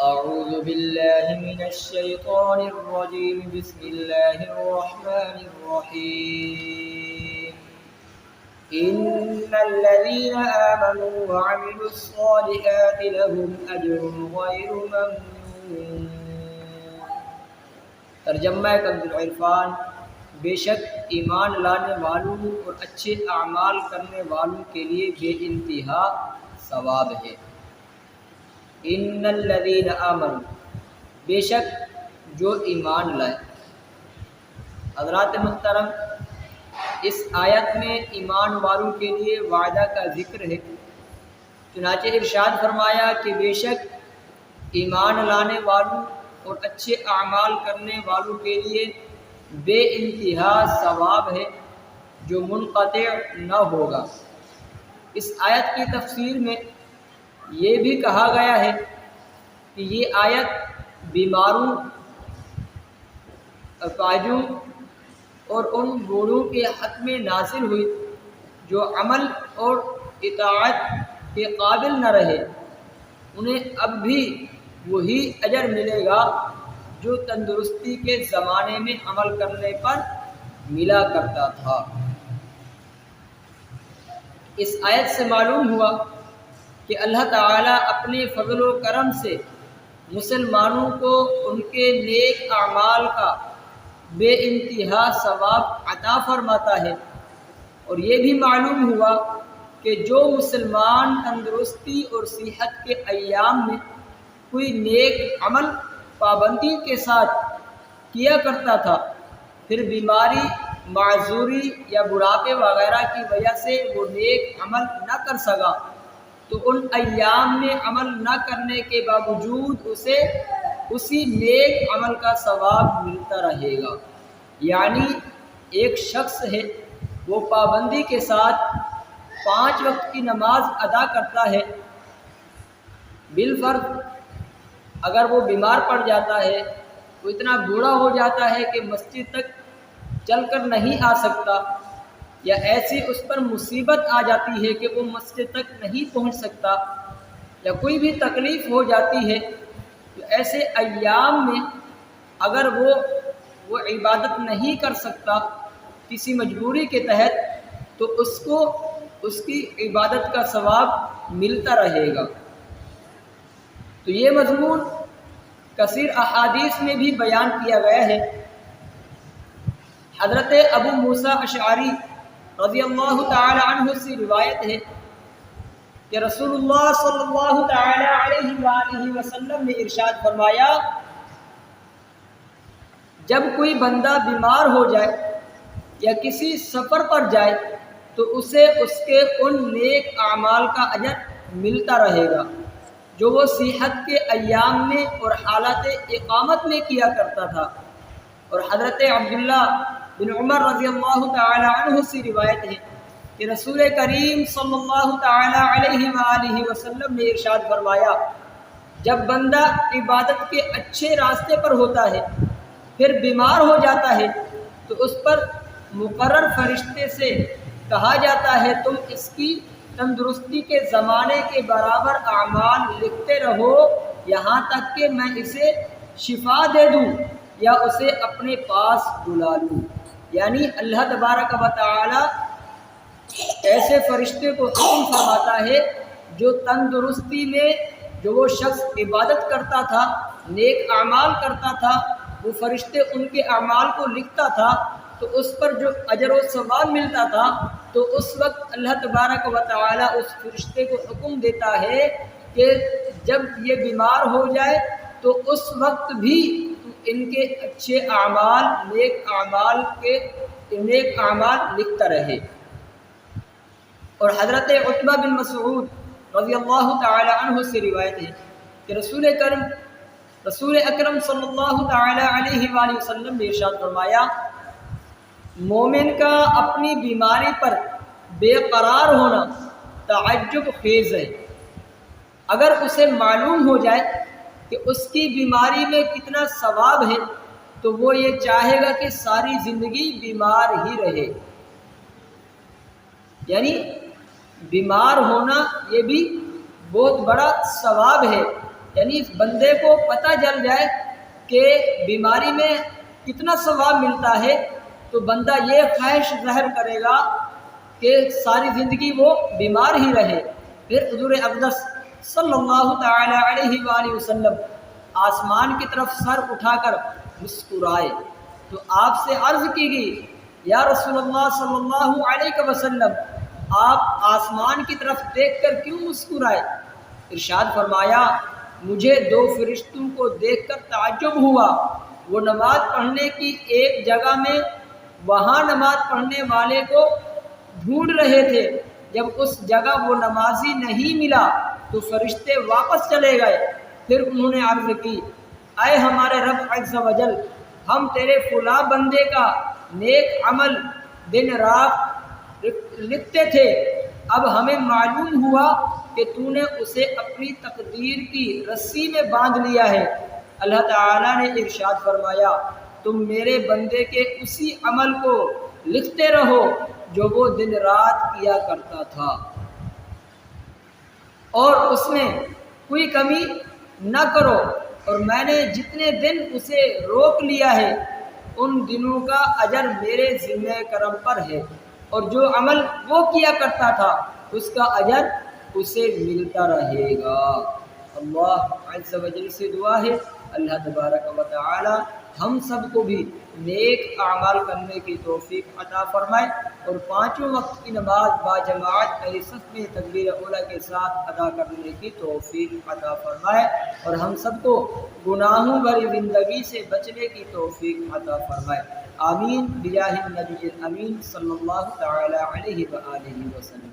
أعوذ بالله من الشيطان الرجيم. بسم الله الرحمن الرحيم. إن الذين آمنوا وعملوا الصالحات لهم أجر غير ممنون. ترجمہ کنز العرفان. بے شک ایمان لانے والوں اور اچھے اعمال کرنے والوں کے لیے بے انتہا ثواب ہے. ان الذین آمنوا، بے شک جو ایمان لائے. حضرات محترم، اس آیت میں ایمان والوں کے لیے وعدہ کا ذکر ہے. چنانچہ ارشاد فرمایا کہ بے شک ایمان لانے والوں اور اچھے اعمال کرنے والوں کے لیے بے انتہا ثواب ہے جو منقطع نہ ہوگا. اس آیت کی تفسیر میں یہ بھی کہا گیا ہے کہ یہ آیت بیماروں، اپاہجوں اور ان بوڑھوں کے حق میں نازل ہوئی جو عمل اور اطاعت کے قابل نہ رہے. انہیں اب بھی وہی اجر ملے گا جو تندرستی کے زمانے میں عمل کرنے پر ملا کرتا تھا. اس آیت سے معلوم ہوا کہ اللہ تعالیٰ اپنے فضل و کرم سے مسلمانوں کو ان کے نیک اعمال کا بے انتہا ثواب عطا فرماتا ہے. اور یہ بھی معلوم ہوا کہ جو مسلمان تندرستی اور صحت کے ایام میں کوئی نیک عمل پابندی کے ساتھ کیا کرتا تھا، پھر بیماری، معذوری یا بڑھاپے وغیرہ کی وجہ سے وہ نیک عمل نہ کر سکا، تو ان ایام میں عمل نہ کرنے کے باوجود اسے اسی نیک عمل کا ثواب ملتا رہے گا. یعنی ایک شخص ہے، وہ پابندی کے ساتھ 5 وقت کی نماز ادا کرتا ہے. بالفرض اگر وہ بیمار پڑ جاتا ہے، وہ اتنا بوڑھا ہو جاتا ہے کہ مسجد تک چل کر نہیں آ سکتا، یا ایسی اس پر مصیبت آ جاتی ہے کہ وہ مسجد تک نہیں پہنچ سکتا، یا کوئی بھی تکلیف ہو جاتی ہے، تو ایسے ایام میں اگر وہ عبادت نہیں کر سکتا کسی مجبوری کے تحت، تو اس کو اس کی عبادت کا ثواب ملتا رہے گا. تو یہ مضمون کثیر احادیث میں بھی بیان کیا گیا ہے. حضرت ابو موسیٰ اشعری رضی اللہ تعالی عنہ سے روایت ہے کہ رسول اللہ صلی اللہ تعالی علیہ وآلہ وسلم نے ارشاد فرمایا، جب کوئی بندہ بیمار ہو جائے یا کسی سفر پر جائے تو اسے اس کے ان نیک اعمال کا اجر ملتا رہے گا جو وہ صحت کے ایام میں اور حالات اقامت میں کیا کرتا تھا. اور حضرت عبداللہ بن عمر رضی اللہ تعالی عنہ سے روایت ہے کہ رسول کریم صلی اللہ تعالی علیہ وآلہ وسلم نے ارشاد فرمایا، جب بندہ عبادت کے اچھے راستے پر ہوتا ہے پھر بیمار ہو جاتا ہے تو اس پر مقرر فرشتے سے کہا جاتا ہے، تم اس کی تندرستی کے زمانے کے برابر اعمال لکھتے رہو یہاں تک کہ میں اسے شفا دے دوں یا اسے اپنے پاس بلا لوں. یعنی اللہ تبارک و تعالی ایسے فرشتے کو حکم فرماتا ہے جو تندرستی میں جو وہ شخص عبادت کرتا تھا، نیک اعمال کرتا تھا، وہ فرشتے ان کے اعمال کو لکھتا تھا، تو اس پر جو اجر و ثواب ملتا تھا، تو اس وقت اللہ تبارک و تعالی اس فرشتے کو حکم دیتا ہے کہ جب یہ بیمار ہو جائے تو اس وقت بھی ان کے اچھے اعمال، نیک اعمال لکھتا رہے. اور حضرت عتبہ بن مسعود رضی اللہ تعالی عنہ سے روایت ہے کہ رسول اکرم صلی اللہ تعالی علیہ وآلہ وسلم نے ارشاد فرمایا، مومن کا اپنی بیماری پر بے قرار ہونا تعجب خیز ہے. اگر اسے معلوم ہو جائے کہ اس کی بیماری میں کتنا ثواب ہے تو وہ یہ چاہے گا کہ ساری زندگی بیمار ہی رہے. یعنی بیمار ہونا یہ بھی بہت بڑا ثواب ہے. یعنی بندے کو پتہ چل جائے کہ بیماری میں کتنا ثواب ملتا ہے تو بندہ یہ خواہش ظاہر کرے گا کہ ساری زندگی وہ بیمار ہی رہے۔ پھر حضور اقدس صلی اللہ تعالی علیہ وآلہ وسلم آسمان کی طرف سر اٹھا کر مسکرائے تو آپ سے عرض کی گئی یا رسول اللہ صلی اللہ علیہ وسلم آپ آسمان کی طرف دیکھ کر کیوں مسکرائے؟ ارشاد فرمایا مجھے دو فرشتوں کو دیکھ کر تعجب ہوا، وہ نماز پڑھنے کی ایک جگہ میں وہاں نماز پڑھنے والے کو ڈھونڈ رہے تھے، جب اس جگہ وہ نمازی نہیں ملا تو فرشتے واپس چلے گئے۔ پھر انہوں نے عرض کی اے ہمارے رب عز و جل، ہم تیرے فلاں بندے کا نیک عمل دن رات لکھتے تھے، اب ہمیں معلوم ہوا کہ تو نے اسے اپنی تقدیر کی رسی میں باندھ لیا ہے۔ اللہ تعالیٰ نے ارشاد فرمایا تم میرے بندے کے اسی عمل کو لکھتے رہو جو وہ دن رات کیا کرتا تھا اور اس میں کوئی کمی نہ کرو، اور میں نے جتنے دن اسے روک لیا ہے ان دنوں کا اجر میرے ذمہ کرم پر ہے، اور جو عمل وہ کیا کرتا تھا اس کا اجر اسے ملتا رہے گا۔ اللہ عز و جل سے دعا ہے اللہ تبارک و تعالی ہم سب کو بھی نیک اعمال کرنے کی توفیق عطا فرمائے، اور پانچوں وقت کی نماز باجماعت پہلی صف میں تکبیر اولیٰ کے ساتھ ادا کرنے کی توفیق عطا فرمائے، اور ہم سب کو گناہوں بھری زندگی سے بچنے کی توفیق عطا فرمائے۔ آمین بجاہ النبی الامین صلی اللہ تعالی علیہ وآلہ وسلم۔